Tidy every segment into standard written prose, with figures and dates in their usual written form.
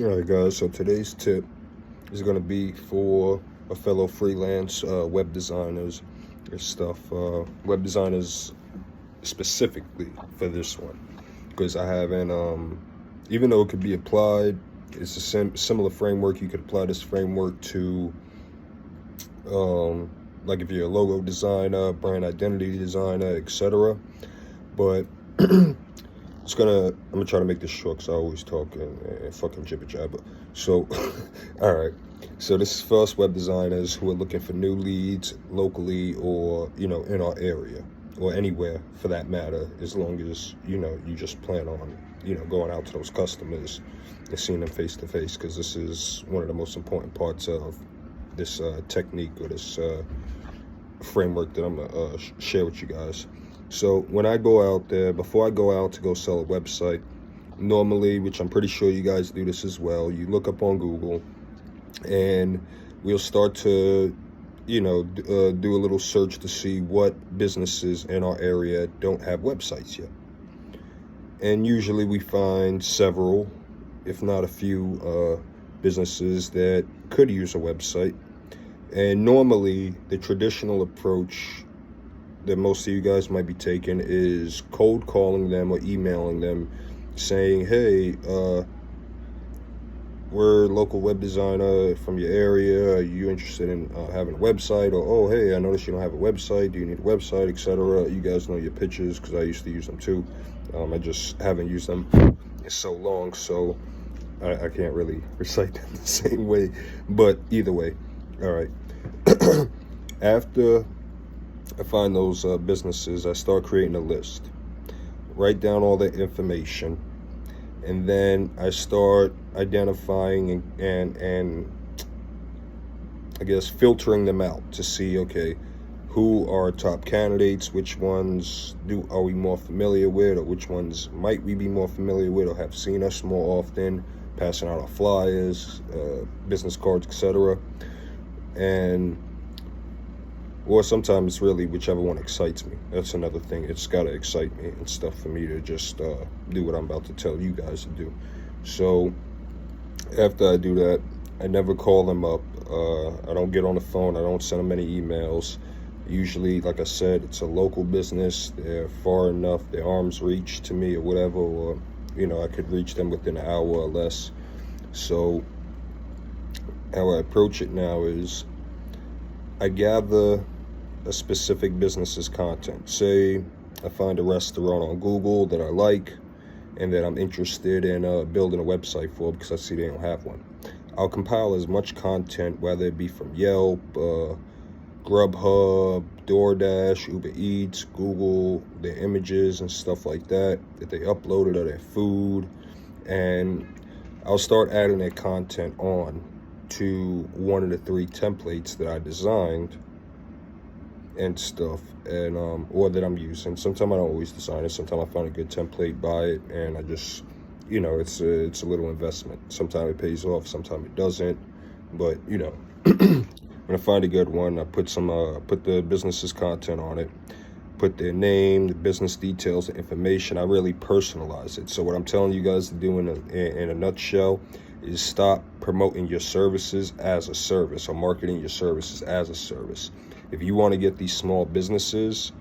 Alright guys, so today's tip is going to be for a fellow freelance web designers and stuff. Web designers specifically for this one. Because I haven't, even though it could be applied, it's a similar framework. You could apply this framework to, like if you're a logo designer, brand identity designer, etc. But I'm gonna try to make this short because I always talk and fucking jibber jabber. So, all right. So this is for us web designers who are looking for new leads locally or in our area or anywhere for that matter. As long as you just plan on going out to those customers and seeing them face to face, because this is one of the most important parts of this technique or this framework that I'm gonna share with you guys. So when I go out there, before I go out to go sell a website, normally, which I'm pretty sure you guys do this as well, you look up on Google and we'll start to, do a little search to see what businesses in our area don't have websites yet. And usually we find several, if not a few, businesses that could use a website. And normally the traditional approach that most of you guys might be taking is cold calling them or emailing them saying, hey, we're a local web designer from your area. Are you interested in having a website? Or, oh, hey, I noticed you don't have a website. Do you need a website, etc.? You guys know your pitches because I used to use them too. I just haven't used them in so long, so I can't really recite them the same way. But either way, all right. After I find those businesses, I start creating a list, write down all the information, and then I start identifying and I guess filtering them out to see, okay, who are top candidates, which ones are we more familiar with, or which ones might we be more familiar with or have seen us more often, passing out our flyers, business cards, etc. Or sometimes it's really whichever one excites me. That's another thing. It's got to excite me and stuff for me to just do what I'm about to tell you guys to do. So after I do that, I never call them up. I don't get on the phone. I don't send them any emails. Usually, like I said, it's a local business. They're far enough, their arms reach to me or whatever, or, I could reach them within an hour or less. So how I approach it now is I gather a specific business's content. Say I find a restaurant on Google that I like and that I'm interested in building a website for because I see they don't have one. I'll compile as much content, whether it be from Yelp, Grubhub, DoorDash, Uber Eats, Google, their images and stuff like that they uploaded of their food, and I'll start adding their content on to one of the 3 templates that I designed and stuff, and or that I'm using. Sometimes I don't always design it. Sometimes I find a good template, buy it, and I just, it's a little investment. Sometimes it pays off, sometimes it doesn't. But when I find a good one, I put the business's content on it, put their name, the business details, the information. I really personalize it. So what I'm telling you guys to do in a nutshell is stop promoting your services as a service or marketing your services as a service. If you want to get these small businesses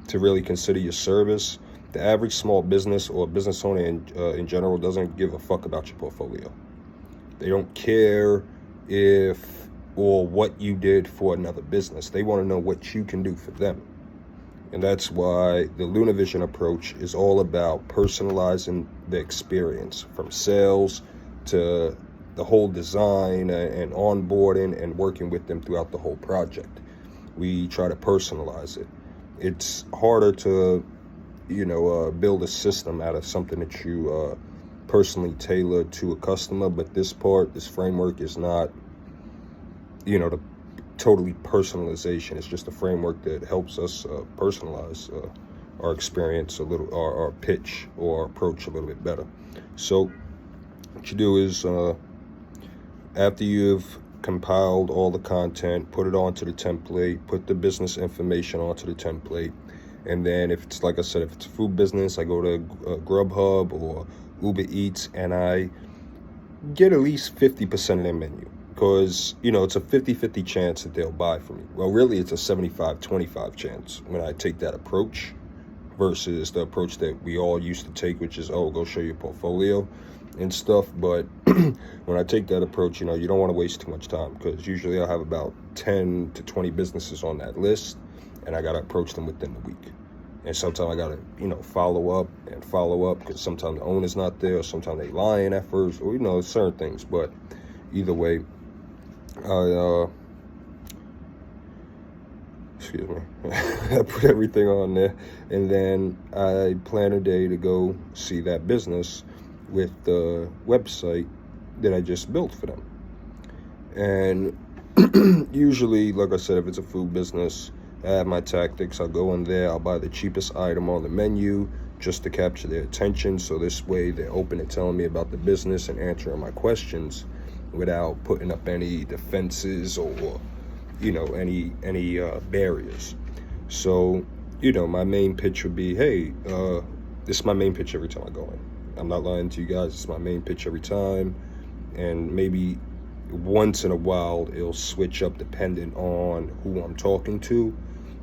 to really consider your service, the average small business or business owner in general doesn't give a fuck about your portfolio. They don't care if or what you did for another business. They want to know what you can do for them. And that's why the LunaVision approach is all about personalizing the experience, from sales to the whole design and onboarding and working with them throughout the whole project. We try to personalize it. It's harder to, build a system out of something that you personally tailor to a customer. But this framework is not, the totally personalization. It's just a framework that helps us personalize our experience a little, our pitch or our approach a little bit better. So what you do is after you've compiled all the content, put it onto the template, put the business information onto the template, and then if it's, like I said, if it's a food business, I go to Grubhub or Uber Eats and I get at least 50% of their menu, because, you know, it's a 50-50 chance that they'll buy from me. Well, really, it's a 75-25 chance when I take that approach versus the approach that we all used to take, which is, oh, go show your portfolio and stuff. But when I take that approach, you know, you don't want to waste too much time, because usually I'll have about 10 to 20 businesses on that list, and I got to approach them within the week. And sometimes I got to, you know, follow up, because sometimes the owner's not there, or sometimes they lying at first, or, you know, certain things. But either way, excuse me, I put everything on there, and then I plan a day to go see that business with the website that I just built for them. And usually, like I said, if it's a food business, I have my tactics. I'll go in there, I'll buy the cheapest item on the menu just to capture their attention, so this way they're open to telling me about the business and answering my questions without putting up any defenses or, you know, any barriers. So, you know, my main pitch would be, hey, this is my main pitch every time I go in. I'm not lying to you guys, it's my main pitch every time. And maybe once in a while it'll switch up depending on who I'm talking to,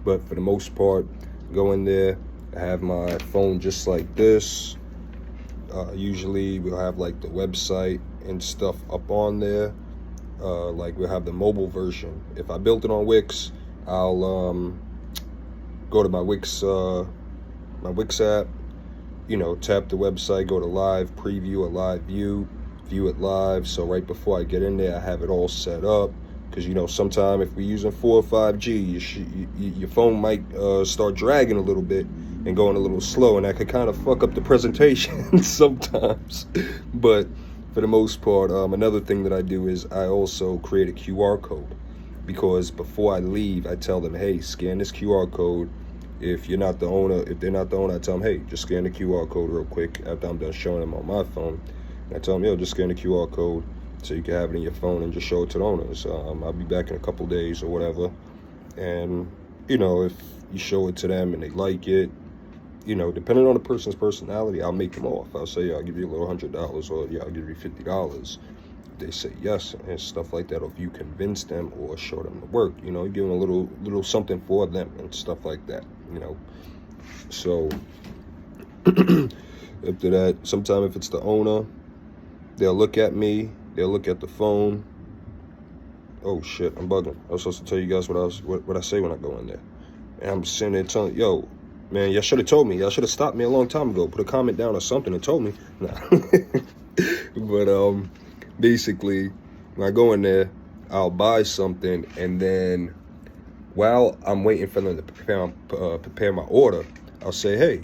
but for the most part, go in there, I have my phone just like this. Usually we'll have like the website and stuff up on there. Like we'll have the mobile version. If I built it on Wix, I'll go to my Wix app, you know, tap the website, go to live preview or live view it live. So right before I get in there, I have it all set up, because, you know, sometime if we're using 4 or 5G, your phone might start dragging a little bit and going a little slow, and that could kind of fuck up the presentation sometimes. But for the most part, another thing that I do is I also create a QR code, because before I leave, I tell them, hey, scan this QR code. If they're not the owner, I tell them, hey, just scan the QR code real quick after I'm done showing them on my phone. And I tell them, yo, just scan the QR code so you can have it in your phone and just show it to the owners. I'll be back in a couple days or whatever. And, you know, if you show it to them and they like it, you know, depending on the person's personality, I'll make them off. I'll say, yeah, I'll give you a little $100, or yeah, I'll give you $50. They say yes and stuff like that. Or if you convince them or show them the work, you know, you give them a little something for them and stuff like that, you know. So after that, sometime if it's the owner, they'll look at me, they'll look at the phone. Oh shit, I'm bugging. I was supposed to tell you guys what I say when I go in there. And I'm sitting there telling, yo, man, y'all should have told me. Y'all should have stopped me a long time ago. Put a comment down or something and told me. Nah. But basically, when I go in there, I'll buy something, and then while I'm waiting for them to prepare my order, I'll say, hey,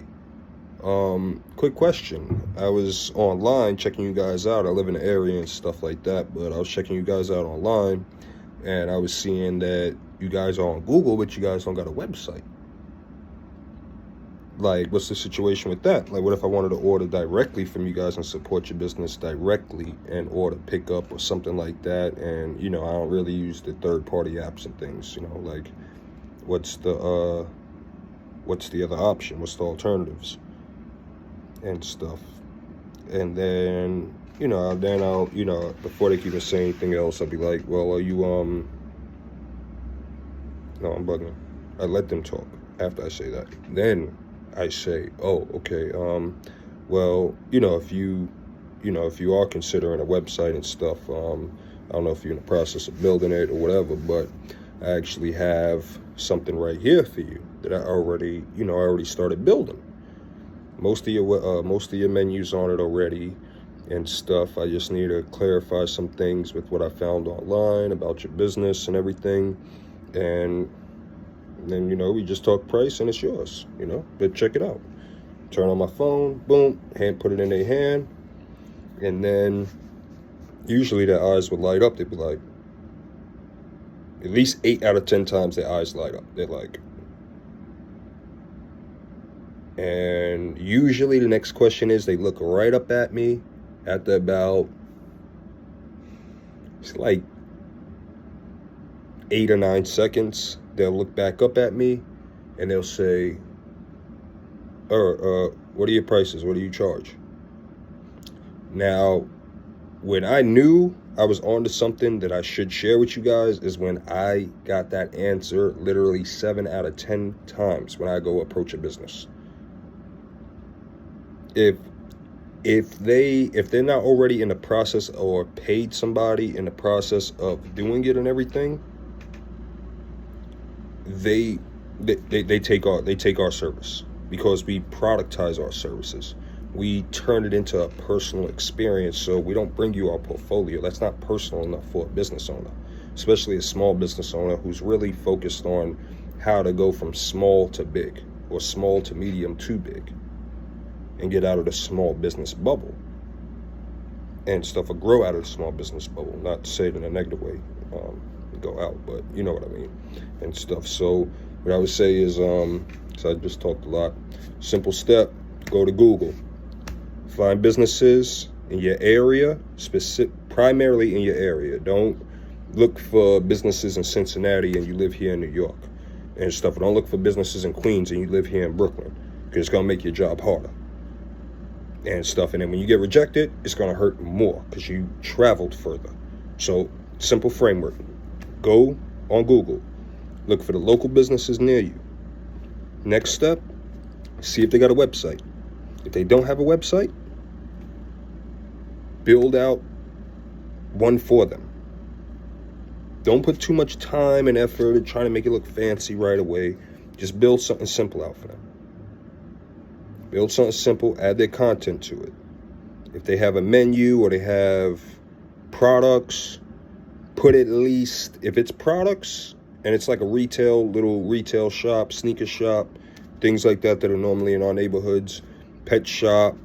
quick question. I was online checking you guys out. I live in the area and stuff like that, but I was checking you guys out online, and I was seeing that you guys are on Google, but you guys don't got a website. Like, what's the situation with that? Like, what if I wanted to order directly from you guys and support your business directly and order pickup or something like that? And, you know, I don't really use the third-party apps and things, you know, like, what's the other option? What's the alternatives and stuff? And then, you know, I'll, before they can even say anything else, I'll be like, well, are you, no, I'm bugging. I let them talk after I say that. Then I say, oh, okay, well, if you are considering a website and stuff, I don't know if you're in the process of building it or whatever, but I actually have something right here for you that I already started building. Most of your menus on it already and stuff. I just need to clarify some things with what I found online about your business and everything, and then, we just talk price and it's yours, but check it out. Turn on my phone, boom, put it in their hand, and then usually their eyes would light up. They'd be like, at least 8 out of 10 times their eyes light up. They're like, and usually the next question is they look right up at me after about, it's like 8 or 9 seconds. They'll look back up at me and they'll say, what are your prices? What do you charge? Now, when I knew I was onto something that I should share with you guys is when I got that answer literally 7 out of 10 times when I go approach a business. If they're not already in the process or paid somebody in the process of doing it and everything, they take our service, because we productize our services. We turn it into a personal experience, so we don't bring you our portfolio. That's not personal enough for a business owner, especially a small business owner who's really focused on how to go from small to big, or small to medium to big, and get out of the small business bubble and stuff, or grow out of the small business bubble. Not to say it in a negative way, go out, but you know what I mean, and stuff. So what I would say is, so I just talked a lot. Simple step: go to Google, find businesses in your area, primarily in your area. Don't look for businesses in Cincinnati and you live here in New York and stuff. Don't look for businesses in Queens and you live here in Brooklyn, because it's gonna make your job harder and stuff. And then when you get rejected, it's gonna hurt more because you traveled further. So simple framework: go on Google, look for the local businesses near you. Next step, see if they got a website. If they don't have a website, build out one for them. Don't put too much time and effort in trying to make it look fancy right away. Just build something simple out for them. Build something simple, add their content to it. If they have a menu or they have products, put at least, if it's products and it's like a little retail shop, sneaker shop, things like that are normally in our neighborhoods, pet shop,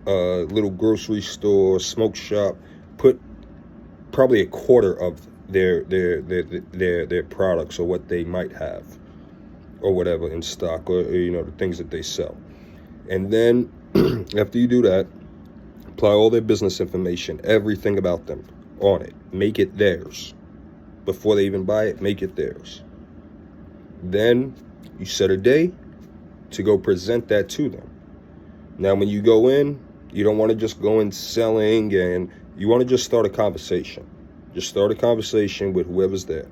little grocery store, smoke shop, put probably a quarter of their products or what they might have or whatever in stock, or the things that they sell. And then after you do that, apply all their business information, everything about them on it. Make it theirs. Before they even buy it, make it theirs. Then you set a day to go present that to them. Now, when you go in, you don't want to just go in selling, and you want to just start a conversation. Just start a conversation with whoever's there.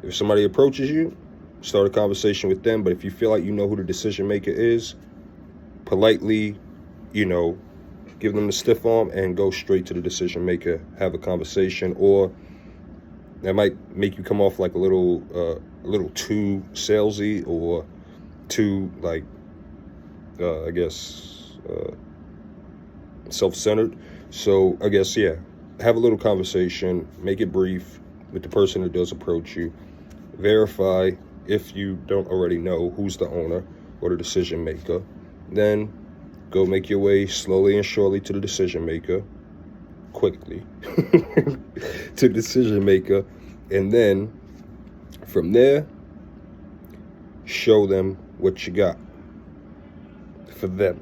If somebody approaches you, start a conversation with them. But if you feel like you know who the decision maker is, politely, give them the stiff arm and go straight to the decision maker, have a conversation. Or that might make you come off like a little too salesy, or too self-centered. So I guess, have a little conversation, make it brief with the person who does approach you. Verify, if you don't already know, who's the owner or the decision maker. Then go make your way slowly and surely to the decision maker, quickly to the decision maker. And then from there, show them what you got for them.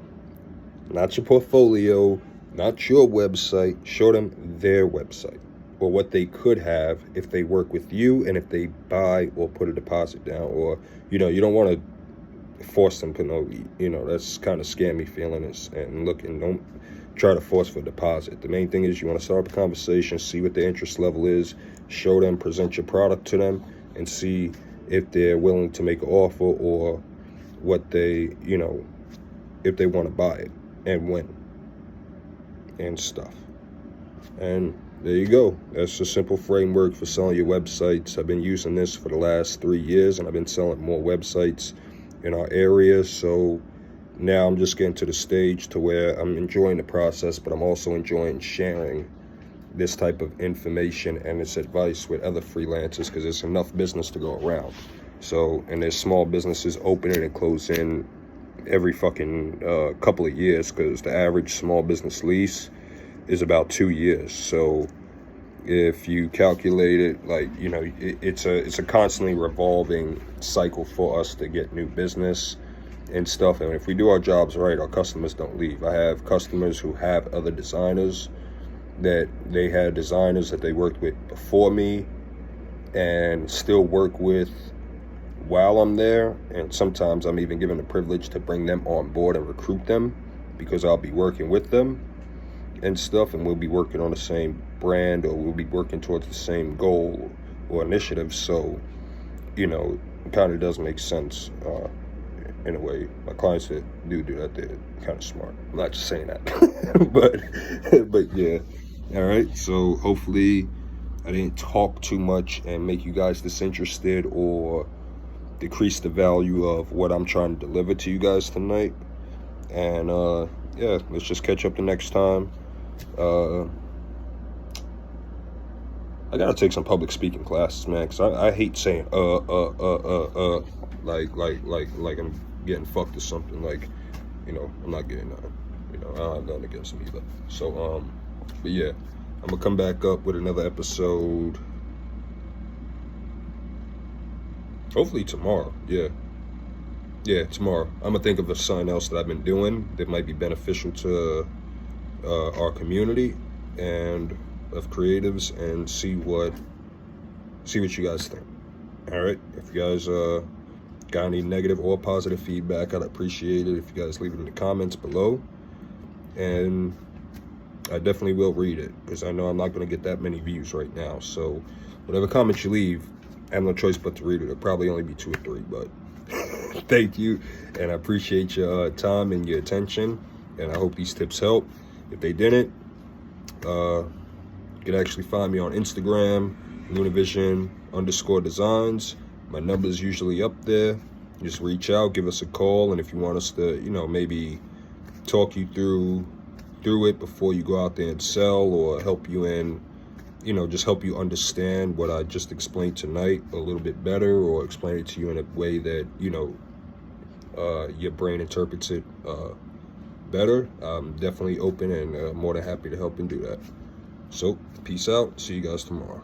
Not your portfolio, not your website. Show them their website, or what they could have if they work with you, and if they buy or put a deposit down. Or, you don't want to force them to know, that's kind of scammy feeling. And don't try to force for a deposit. The main thing is you want to start up a conversation, see what their interest level is, show them, present your product to them, and see if they're willing to make an offer, or what they, if they want to buy it and when and stuff. And there you go. That's a simple framework for selling your websites. I've been using this for the last 3 years, and I've been selling more websites in our area. So now I'm just getting to the stage to where I'm enjoying the process, but I'm also enjoying sharing this type of information and this advice with other freelancers, because there's enough business to go around. So, and there's small businesses opening and closing every fucking couple of years, because the average small business lease is about 2 years. So if you calculate it, it's a constantly revolving cycle for us to get new business and stuff. And if we do our jobs right, our customers don't leave. I have customers who have other designers, that they had designers that they worked with before me and still work with while I'm there. And sometimes I'm even given the privilege to bring them on board and recruit them, because I'll be working with them. and stuff, and we'll be working on the same brand, or we'll be working towards the same goal or initiative. So, you know, it kind of does make sense in a way. My clients that do that, they're kind of smart. I'm not just saying that, but yeah. All right. So hopefully I didn't talk too much and make you guys disinterested or decrease the value of what I'm trying to deliver to you guys tonight. And yeah, let's just catch up the next time. I gotta take some public speaking classes, man, because I hate saying like I'm getting fucked or something. Like, you know, I'm not getting nothing. You know, I don't have nothing against them either. So but yeah, I'm gonna come back up with another episode. Hopefully tomorrow. Yeah, tomorrow. I'm gonna think of something else that I've been doing that might be beneficial to our community and of creatives, and see what you guys think. All right. If you guys got any negative or positive feedback, I'd appreciate it if you guys leave it in the comments below, and I definitely will read it, because I know I'm not going to get that many views right now. So whatever comments you leave, I have no choice but to read it. It'll probably only be 2 or 3, but thank you, and I appreciate your time and your attention, and I hope these tips help. If they didn't, you can actually find me on Instagram, Lunavision_designs. My number's usually up there. Just reach out, give us a call, and if you want us to, you know, maybe talk you through it before you go out there and sell, or help you in, you know, just help you understand what I just explained tonight a little bit better, or explain it to you in a way that, you know, your brain interprets it better, I'm definitely open and more than happy to help and do that. So, peace out. See you guys tomorrow.